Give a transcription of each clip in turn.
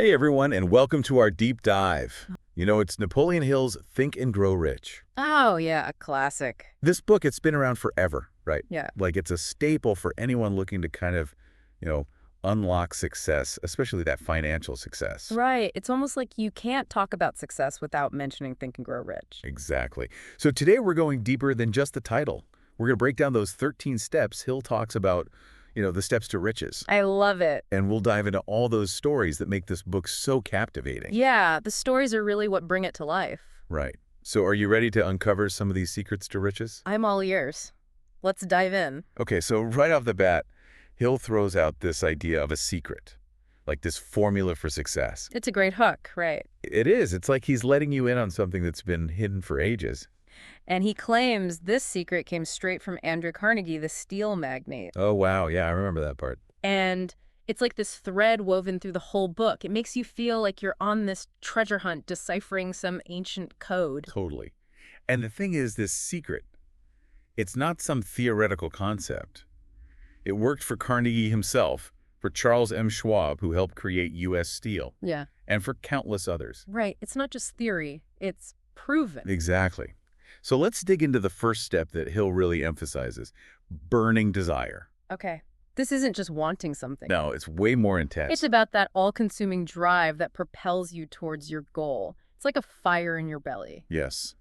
Hey everyone, and welcome to our deep dive. You know, it's Napoleon Hill's Think and Grow Rich. Oh, yeah, a classic. This book, it's been around forever, right? Yeah. Like it's a staple for anyone looking to kind of, unlock success, especially that financial success. Right. It's almost like you can't talk about success without mentioning Think and Grow Rich. Exactly. So today we're going deeper than just the title. We're going to break down those 13 steps Hill talks about, the steps to riches. I love it. And we'll dive into all those stories that make this book so captivating. Yeah, the stories are really what bring it to life. Right. So are you ready to uncover some of these secrets to riches? I'm all ears. Let's dive in. Okay, so right off the bat, Hill throws out this idea of a secret, like this formula for success. It's a great hook, right? It is. It's like he's letting you in on something that's been hidden for ages. And he claims this secret came straight from Andrew Carnegie, the steel magnate. Oh, wow. Yeah, I remember that part. And it's like this thread woven through the whole book. It makes you feel like you're on this treasure hunt deciphering some ancient code. Totally. And the thing is, this secret, it's not some theoretical concept. It worked for Carnegie himself, for Charles M. Schwab, who helped create U.S. Steel, Yeah. and for countless others. Right. It's not just theory. It's proven. Exactly. So let's dig into the first step that Hill really emphasizes, burning desire. Okay. This isn't just wanting something. No, it's way more intense. It's about that all-consuming drive that propels you towards your goal. It's like a fire in your belly. Yes.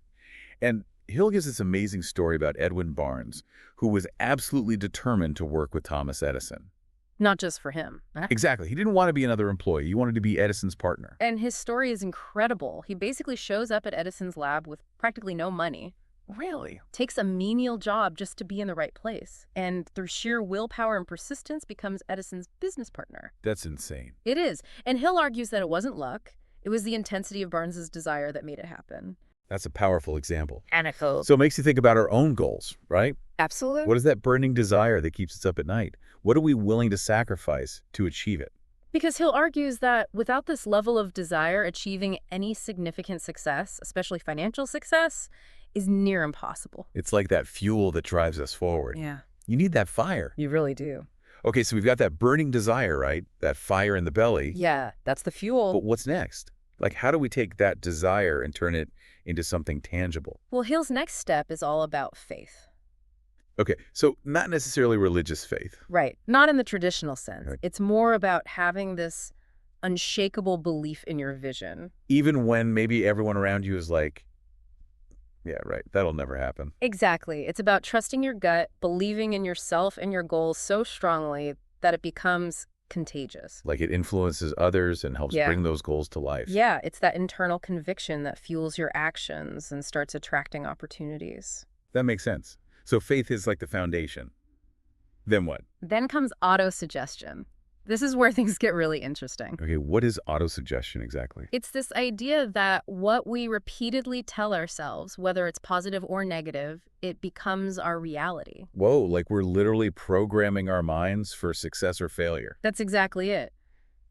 And Hill gives this amazing story about Edwin Barnes, who was absolutely determined to work with Thomas Edison. Not just for him. Exactly. He didn't want to be another employee. He wanted to be Edison's partner. And his story is incredible. He basically shows up at Edison's lab with practically no money. Really? Takes a menial job just to be in the right place. And through sheer willpower and persistence becomes Edison's business partner. That's insane. It is. And Hill argues that it wasn't luck. It was the intensity of Barnes's desire that made it happen. That's a powerful example. Anecdote. So it makes you think about our own goals, right? Absolutely. What is that burning desire that keeps us up at night? What are we willing to sacrifice to achieve it? Because Hill argues that without this level of desire, achieving any significant success, especially financial success, is near impossible. It's like that fuel that drives us forward. Yeah. You need that fire. You really do. Okay, so we've got that burning desire, right? That fire in the belly. Yeah, that's the fuel. But what's next? Like, how do we take that desire and turn it into something tangible? Well, Hill's next step is all about faith. Okay, so not necessarily religious faith. Right. Not in the traditional sense. Right. It's more about having this unshakable belief in your vision. Even when maybe everyone around you is like, yeah, right, that'll never happen. Exactly. It's about trusting your gut, believing in yourself and your goals so strongly that it becomes contagious. Like it influences others and helps Yeah. bring those goals to life. Yeah, it's that internal conviction that fuels your actions and starts attracting opportunities. That makes sense. So faith is like the foundation. Then what? Then comes autosuggestion. This is where things get really interesting. Okay, what is autosuggestion exactly? It's this idea that what we repeatedly tell ourselves, whether it's positive or negative, it becomes our reality. Whoa, like we're literally programming our minds for success or failure. That's exactly it.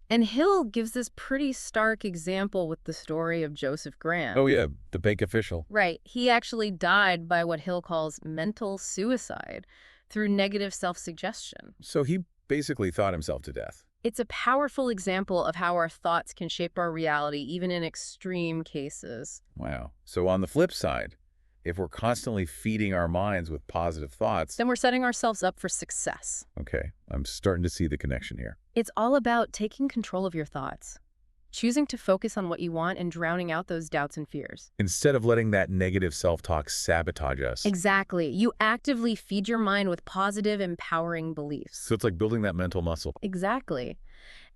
And Hill gives this pretty stark example with the story of Joseph Grant. Oh yeah, the bank official. Right. He actually died by what Hill calls mental suicide through negative self-suggestion. So he basically thought himself to death. It's a powerful example of how our thoughts can shape our reality, even in extreme cases. Wow. So on the flip side, if we're constantly feeding our minds with positive thoughts, Then we're setting ourselves up for success. okay, I'm starting to see the connection here. It's all about taking control of your thoughts, choosing to focus on what you want and drowning out those doubts and fears. Instead of letting that negative self-talk sabotage us. Exactly. You actively feed your mind with positive, empowering beliefs. So it's like building that mental muscle. Exactly.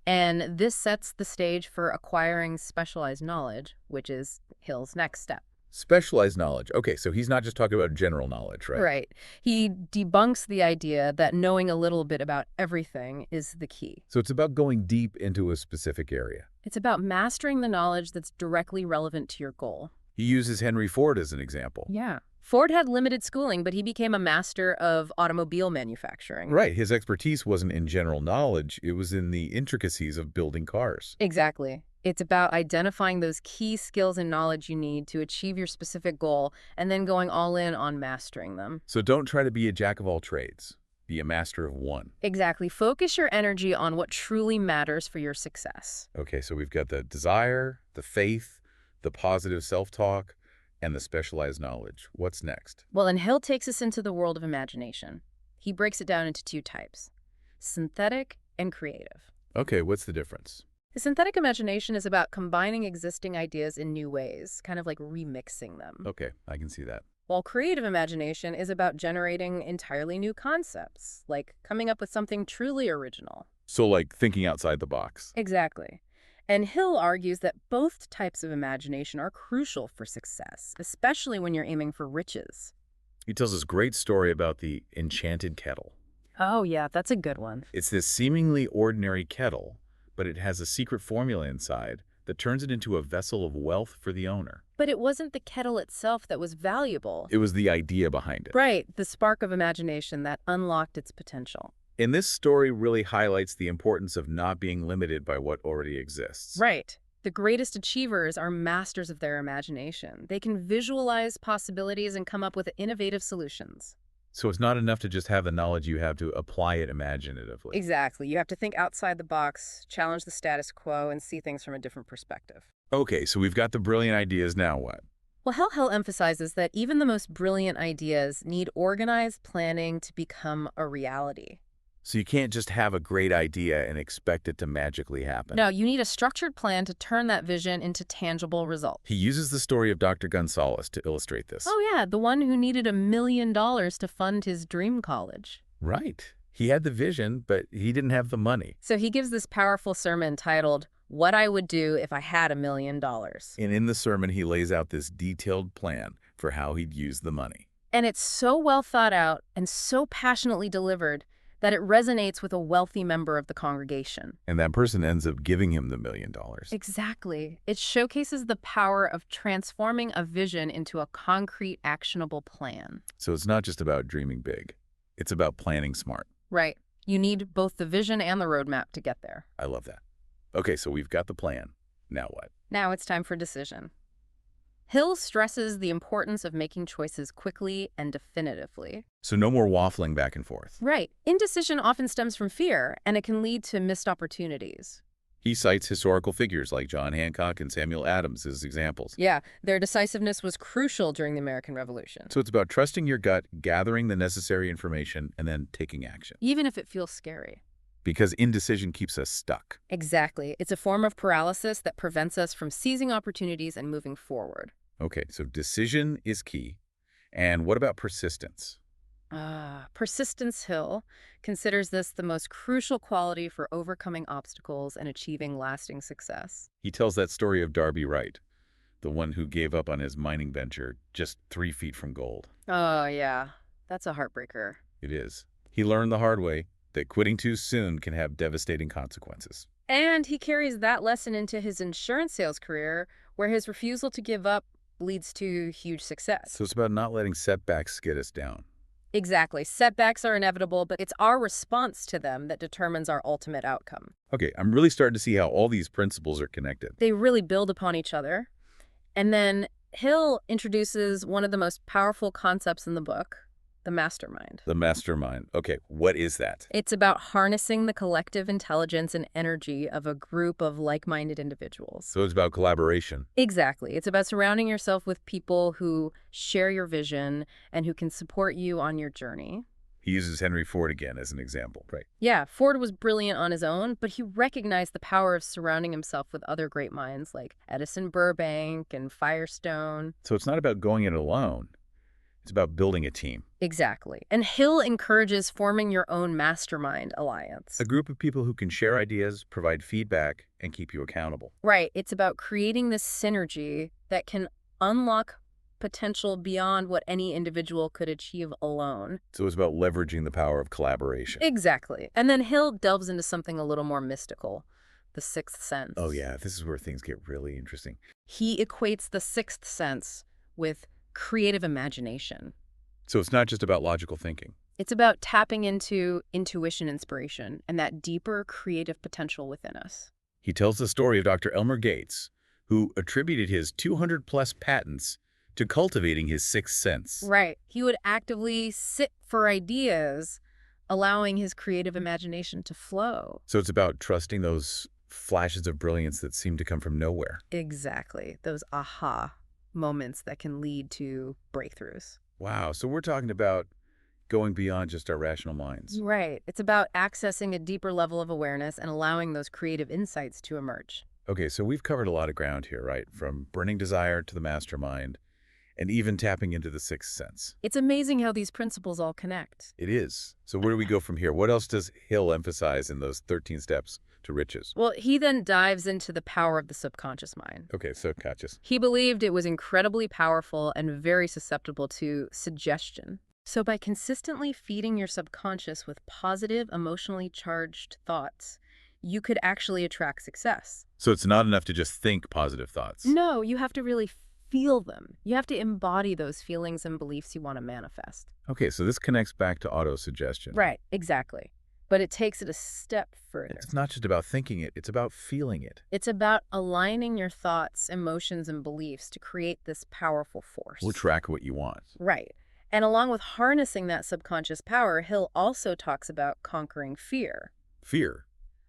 And this sets the stage for acquiring specialized knowledge, which is Hill's next step. Specialized knowledge. Okay, so he's not just talking about general knowledge, right? Right. He debunks the idea that knowing a little bit about everything is the key. So it's about going deep into a specific area. It's about mastering the knowledge that's directly relevant to your goal. He uses Henry Ford as an example. Yeah. Ford had limited schooling, but he became a master of automobile manufacturing. Right, his expertise wasn't in general knowledge, it was in the intricacies of building cars. Exactly. It's about identifying those key skills and knowledge you need to achieve your specific goal and then going all in on mastering them. So don't try to be a jack of all trades. Be a master of one. Exactly. Focus your energy on what truly matters for your success. Okay, so we've got the desire, the faith, the positive self-talk, and the specialized knowledge. What's next? Well, and Hill takes us into the world of imagination. He breaks it down into two types, synthetic and creative. Okay, what's the difference? The synthetic imagination is about combining existing ideas in new ways, kind of like remixing them. Okay, I can see that. While creative imagination is about generating entirely new concepts, like coming up with something truly original. So like thinking outside the box. Exactly. And Hill argues that both types of imagination are crucial for success, especially when you're aiming for riches. He tells this great story about the enchanted kettle. Oh, yeah, that's a good one. It's this seemingly ordinary kettle, but it has a secret formula inside that turns it into a vessel of wealth for the owner. But it wasn't the kettle itself that was valuable. It was the idea behind it. Right, the spark of imagination that unlocked its potential. And this story really highlights the importance of not being limited by what already exists. Right. The greatest achievers are masters of their imagination. They can visualize possibilities and come up with innovative solutions. So it's not enough to just have the knowledge, you have to apply it imaginatively. Exactly. You have to think outside the box, challenge the status quo, and see things from a different perspective. Okay, so we've got the brilliant ideas, now what? Well, Hill emphasizes that even the most brilliant ideas need organized planning to become a reality. So you can't just have a great idea and expect it to magically happen. No, you need a structured plan to turn that vision into tangible results. He uses the story of Dr. Gonzalez to illustrate this. Oh yeah, the one who needed $1 million to fund his dream college. Right. He had the vision, but he didn't have the money. So he gives this powerful sermon titled, "What I Would Do If I Had $1 Million." And in the sermon, he lays out this detailed plan for how he'd use the money. And it's so well thought out and so passionately delivered that it resonates with a wealthy member of the congregation. And that person ends up giving him the $1 million. Exactly. It showcases the power of transforming a vision into a concrete, actionable plan. So it's not just about dreaming big. It's about planning smart. Right. You need both the vision and the roadmap to get there. I love that. Okay, so we've got the plan. Now what? Now it's time for decision. Hill stresses the importance of making choices quickly and definitively. So no more waffling back and forth. Right. Indecision often stems from fear, and it can lead to missed opportunities. He cites historical figures like John Hancock and Samuel Adams as examples. Yeah, their decisiveness was crucial during the American Revolution. So it's about trusting your gut, gathering the necessary information, and then taking action. Even if it feels scary. Because indecision keeps us stuck. Exactly. It's a form of paralysis that prevents us from seizing opportunities and moving forward. Okay, so decision is key. And what about persistence? Persistence. Hill considers this the most crucial quality for overcoming obstacles and achieving lasting success. He tells that story of Darby Wright, the one who gave up on his mining venture just 3 feet from gold. Oh, yeah. That's a heartbreaker. It is. He learned the hard way that quitting too soon can have devastating consequences. And he carries that lesson into his insurance sales career, where his refusal to give up leads to huge success. So it's about not letting setbacks get us down. Exactly. Setbacks are inevitable, but it's our response to them that determines our ultimate outcome. Okay, I'm really starting to see how all these principles are connected. They really build upon each other. And then Hill introduces one of the most powerful concepts in the book, the mastermind. The mastermind. Okay, what is that? It's about harnessing the collective intelligence and energy of a group of like-minded individuals. So it's about collaboration. Exactly. It's about surrounding yourself with people who share your vision and who can support you on your journey. He uses Henry Ford again as an example. Right. Yeah, Ford was brilliant on his own, but he recognized the power of surrounding himself with other great minds like Edison Burbank and Firestone. So it's not about going it alone. It's about building a team. Exactly. And Hill encourages forming your own mastermind alliance. A group of people who can share ideas, provide feedback, and keep you accountable. Right. It's about creating this synergy that can unlock potential beyond what any individual could achieve alone. So it's about leveraging the power of collaboration. Exactly. And then Hill delves into something a little more mystical, the sixth sense. Oh yeah, this is where things get really interesting. He equates the sixth sense with creative imagination. So it's not just about logical thinking. It's about tapping into intuition, inspiration, and that deeper creative potential within us. He tells the story of Dr. Elmer Gates, who attributed his 200-plus patents to cultivating his sixth sense. Right. He would actively sit for ideas allowing his creative imagination to flow. So it's about trusting those flashes of brilliance that seem to come from nowhere. Exactly. Those aha moments that can lead to breakthroughs. Wow. So we're talking about going beyond just our rational minds. Right. It's about accessing a deeper level of awareness and allowing those creative insights to emerge. Okay, so we've covered a lot of ground here, right? From burning desire to the mastermind, and even tapping into the sixth sense. It's amazing how these principles all connect. It is. So where do we go from here? What else does Hill emphasize in those 13 steps to riches? Well, he then dives into the power of the subconscious mind. Okay, subconscious. He believed it was incredibly powerful and very susceptible to suggestion. So by consistently feeding your subconscious with positive, emotionally charged thoughts, you could actually attract success. So it's not enough to just think positive thoughts. No, you have to really feel them. You have to embody those feelings and beliefs you want to manifest. Okay, so this connects back to auto-suggestion. Right, exactly. But it takes it a step further. It's not just about thinking it, it's about feeling it. It's about aligning your thoughts, emotions, and beliefs to create this powerful force. We'll track what you want. Right. And along with harnessing that subconscious power, Hill also talks about conquering fear. Fear.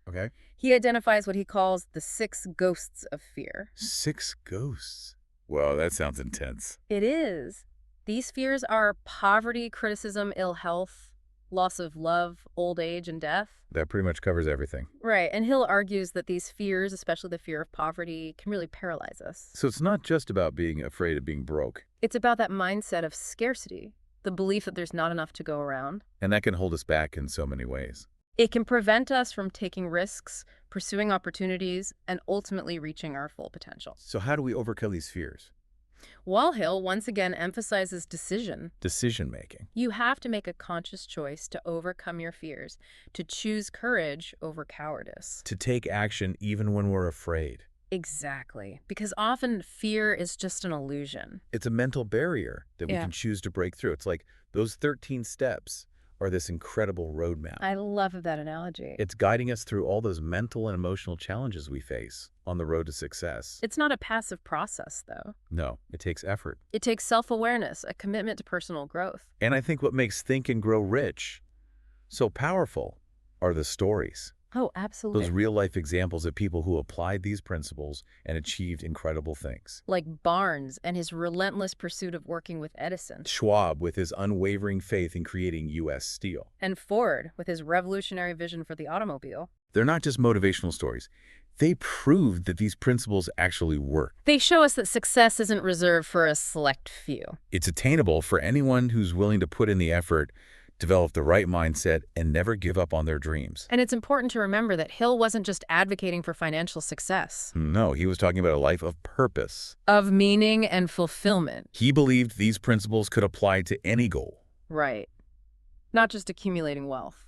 Okay. He identifies what he calls the 6 ghosts of fear. 6 ghosts. Wow, that sounds intense. It is. These fears are poverty, criticism, ill health, loss of love, old age, and death. That pretty much covers everything. Right, and Hill argues that these fears, especially the fear of poverty, can really paralyze us. So it's not just about being afraid of being broke. It's about that mindset of scarcity, the belief that there's not enough to go around. And that can hold us back in so many ways. It can prevent us from taking risks, pursuing opportunities, and ultimately reaching our full potential. So how do we overcome these fears? While Hill once again emphasizes decision. Decision-making. You have to make a conscious choice to overcome your fears, to choose courage over cowardice. To take action even when we're afraid. Exactly. Because often fear is just an illusion. It's a mental barrier that we can choose to break through. It's like those 13 steps are this incredible roadmap. I love that analogy. It's guiding us through all those mental and emotional challenges we face on the road to success. It's not a passive process, though. No, it takes effort. It takes self-awareness, a commitment to personal growth. And I think what makes Think and Grow Rich so powerful are the stories. Oh, absolutely. Those real-life examples of people who applied these principles and achieved incredible things. Like Barnes and his relentless pursuit of working with Edison. Schwab with his unwavering faith in creating U.S. steel. And Ford with his revolutionary vision for the automobile. They're not just motivational stories. They proved that these principles actually work. They show us that success isn't reserved for a select few. It's attainable for anyone who's willing to put in the effort, develop the right mindset, and never give up on their dreams. And it's important to remember that Hill wasn't just advocating for financial success. No, he was talking about a life of purpose. Of meaning and fulfillment. He believed these principles could apply to any goal. Right. Not just accumulating wealth.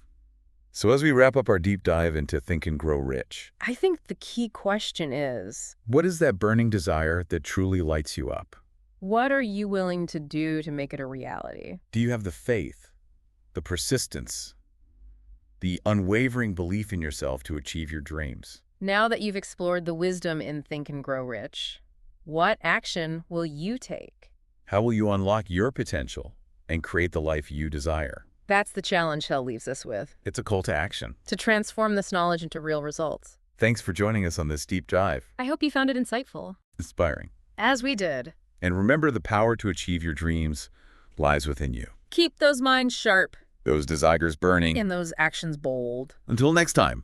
So as we wrap up our deep dive into Think and Grow Rich, I think the key question is, what is that burning desire that truly lights you up? what are you willing to do to make it a reality? Do you have the faith, the persistence, the unwavering belief in yourself to achieve your dreams? Now that you've explored the wisdom in Think and Grow Rich, what action will you take? How will you unlock your potential and create the life you desire? That's the challenge Hill leaves us with. It's a call to action. To transform this knowledge into real results. Thanks for joining us on this deep dive. I hope you found it insightful. Inspiring. As we did. And remember, the power to achieve your dreams lies within you. Keep those minds sharp. Those desires burning. And those actions bold. Until next time.